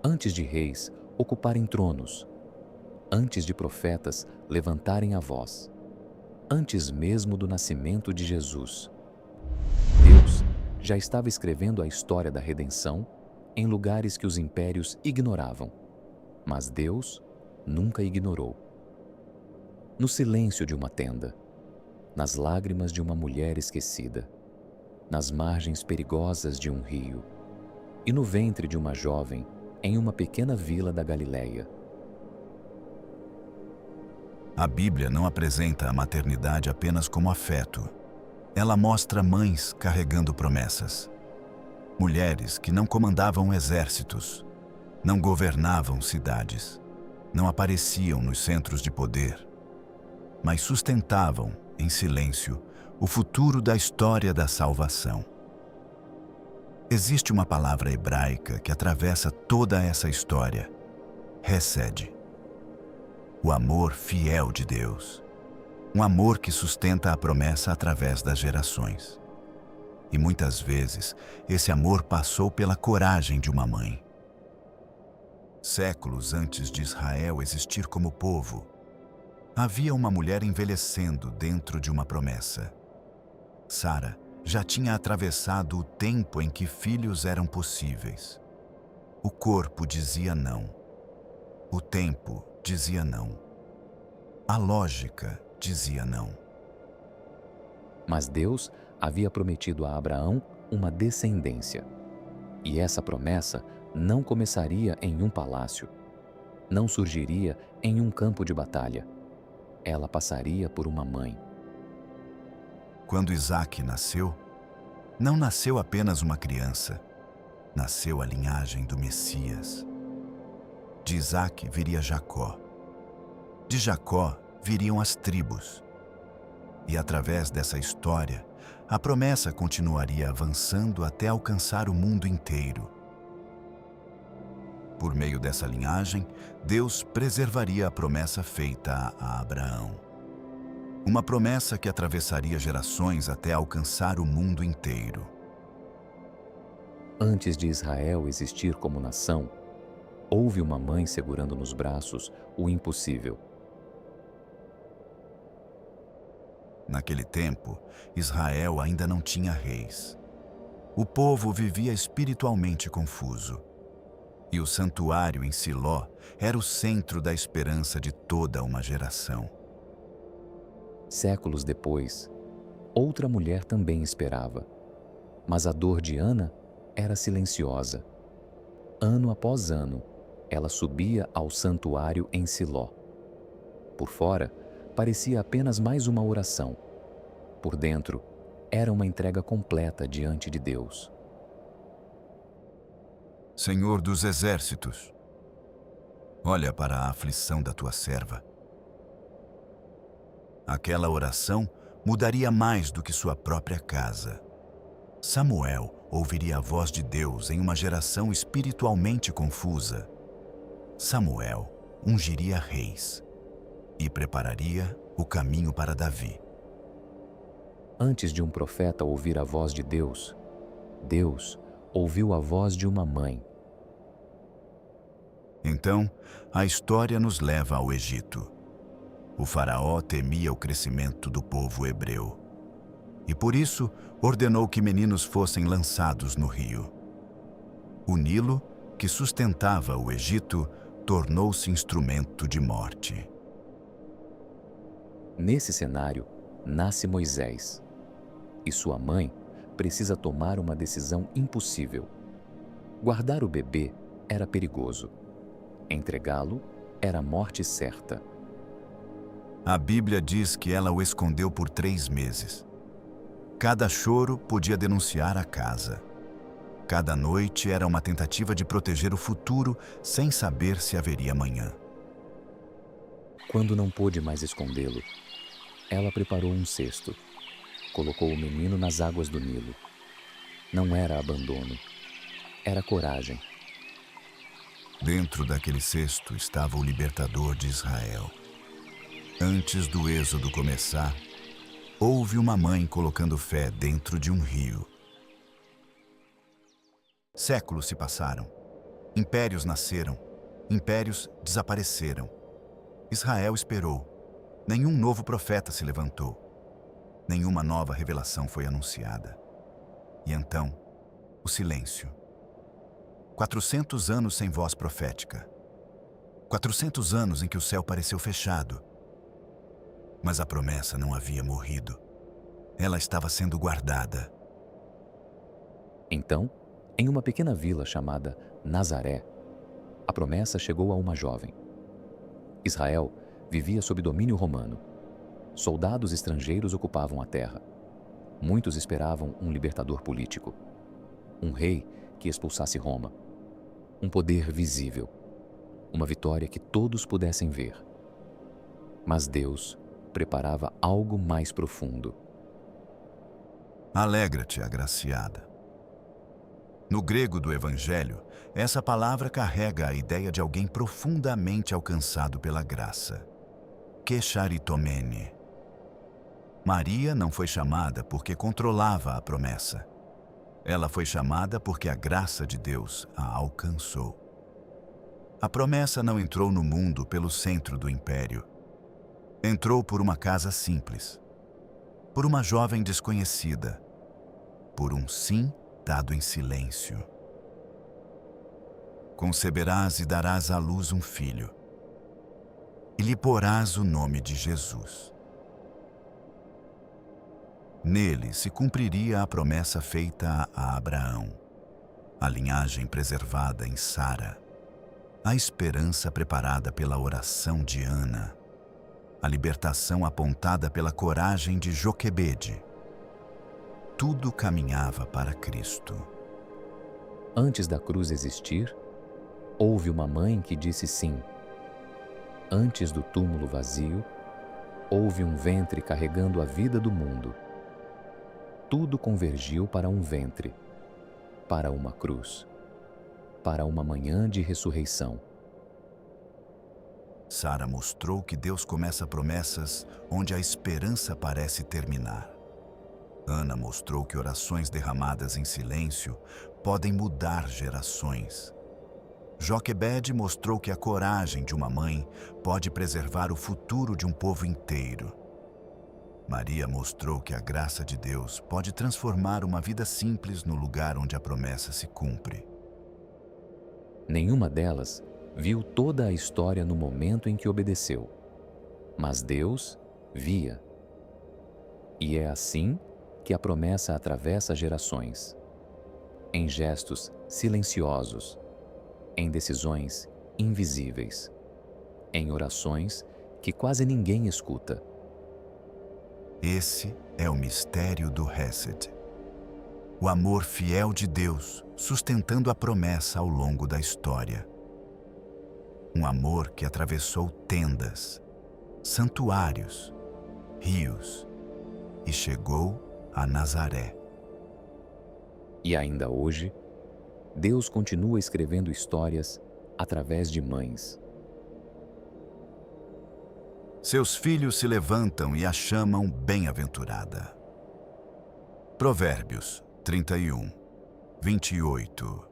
antes de reis ocuparem tronos, antes de profetas levantarem a voz, antes mesmo do nascimento de Jesus. Deus já estava escrevendo a história da redenção em lugares que os impérios ignoravam, mas Deus nunca ignorou. No silêncio de uma tenda, nas lágrimas de uma mulher esquecida, nas margens perigosas de um rio e no ventre de uma jovem em uma pequena vila da Galileia. A Bíblia não apresenta a maternidade apenas como afeto. Ela mostra mães carregando promessas. Mulheres que não comandavam exércitos, não governavam cidades, não apareciam nos centros de poder, mas sustentavam, em silêncio, o futuro da história da salvação. Existe uma palavra hebraica que atravessa toda essa história: Hesed. O amor fiel de Deus. Um amor que sustenta a promessa através das gerações. E muitas vezes, esse amor passou pela coragem de uma mãe. Séculos antes de Israel existir como povo, havia uma mulher envelhecendo dentro de uma promessa. Sara já tinha atravessado o tempo em que filhos eram possíveis. O corpo dizia não. O tempo dizia não. A lógica dizia não. Mas Deus havia prometido a Abraão uma descendência. E essa promessa não começaria em um palácio, não surgiria em um campo de batalha. Ela passaria por uma mãe. Quando Isaque nasceu, não nasceu apenas uma criança, nasceu a linhagem do Messias. De Isaque viria Jacó. De Jacó viriam as tribos. E através dessa história, a promessa continuaria avançando até alcançar o mundo inteiro. Por meio dessa linhagem, Deus preservaria a promessa feita a Abraão. Uma promessa que atravessaria gerações até alcançar o mundo inteiro. Antes de Israel existir como nação, houve uma mãe segurando nos braços o impossível. Naquele tempo, Israel ainda não tinha reis. O povo vivia espiritualmente confuso. E o santuário em Siló era o centro da esperança de toda uma geração. Séculos depois, outra mulher também esperava. Mas a dor de Ana era silenciosa. Ano após ano, ela subia ao santuário em Siló. Por fora, parecia apenas mais uma oração. Por dentro, era uma entrega completa diante de Deus. Senhor dos exércitos, olha para a aflição da tua serva. Aquela oração mudaria mais do que sua própria casa. Samuel ouviria a voz de Deus em uma geração espiritualmente confusa. Samuel ungiria reis e prepararia o caminho para Davi. Antes de um profeta ouvir a voz de Deus, Deus ouviu a voz de uma mãe. Então, a história nos leva ao Egito. O faraó temia o crescimento do povo hebreu. E por isso, ordenou que meninos fossem lançados no rio. O Nilo, que sustentava o Egito, tornou-se instrumento de morte. Nesse cenário, nasce Moisés. E sua mãe precisa tomar uma decisão impossível. Guardar o bebê era perigoso. Entregá-lo era a morte certa. A Bíblia diz que ela o escondeu por 3 meses. Cada choro podia denunciar a casa. Cada noite era uma tentativa de proteger o futuro sem saber se haveria amanhã. Quando não pôde mais escondê-lo, ela preparou um cesto. Colocou o menino nas águas do Nilo. Não era abandono, era coragem. Dentro daquele cesto estava o libertador de Israel. Antes do êxodo começar, houve uma mãe colocando fé dentro de um rio. Séculos se passaram. Impérios nasceram, impérios desapareceram. Israel esperou. Nenhum novo profeta se levantou. Nenhuma nova revelação foi anunciada. E então, o silêncio. 400 anos sem voz profética. 400 anos em que o céu pareceu fechado. Mas a promessa não havia morrido. Ela estava sendo guardada. Então, em uma pequena vila chamada Nazaré, a promessa chegou a uma jovem. Israel vivia sob domínio romano. Soldados estrangeiros ocupavam a terra. Muitos esperavam um libertador político, um rei que expulsasse Roma, um poder visível, uma vitória que todos pudessem ver. Mas Deus preparava algo mais profundo. Alegra-te, agraciada. No grego do Evangelho, essa palavra carrega a ideia de alguém profundamente alcançado pela graça. Kecharitomene. Maria não foi chamada porque controlava a promessa. Ela foi chamada porque a graça de Deus a alcançou. A promessa não entrou no mundo pelo centro do império. Entrou por uma casa simples, por uma jovem desconhecida, por um sim dado em silêncio. Conceberás e darás à luz um filho, e lhe porás o nome de Jesus. Nele se cumpriria a promessa feita a Abraão, a linhagem preservada em Sara, a esperança preparada pela oração de Ana, a libertação apontada pela coragem de Joquebede. Tudo caminhava para Cristo. Antes da cruz existir, houve uma mãe que disse sim. Antes do túmulo vazio, houve um ventre carregando a vida do mundo. Tudo convergiu para um ventre, para uma cruz, para uma manhã de ressurreição. Sara mostrou que Deus começa promessas onde a esperança parece terminar. Ana mostrou que orações derramadas em silêncio podem mudar gerações. Joquebede mostrou que a coragem de uma mãe pode preservar o futuro de um povo inteiro. Maria mostrou que a graça de Deus pode transformar uma vida simples no lugar onde a promessa se cumpre. Nenhuma delas viu toda a história no momento em que obedeceu, mas Deus via. E é assim que a promessa atravessa gerações, em gestos silenciosos, em decisões invisíveis, em orações que quase ninguém escuta. Esse é o mistério do Hesed, o amor fiel de Deus sustentando a promessa ao longo da história. Um amor que atravessou tendas, santuários, rios e chegou a Nazaré. E ainda hoje, Deus continua escrevendo histórias através de mães. Seus filhos se levantam e a chamam bem-aventurada. Provérbios 31, 28.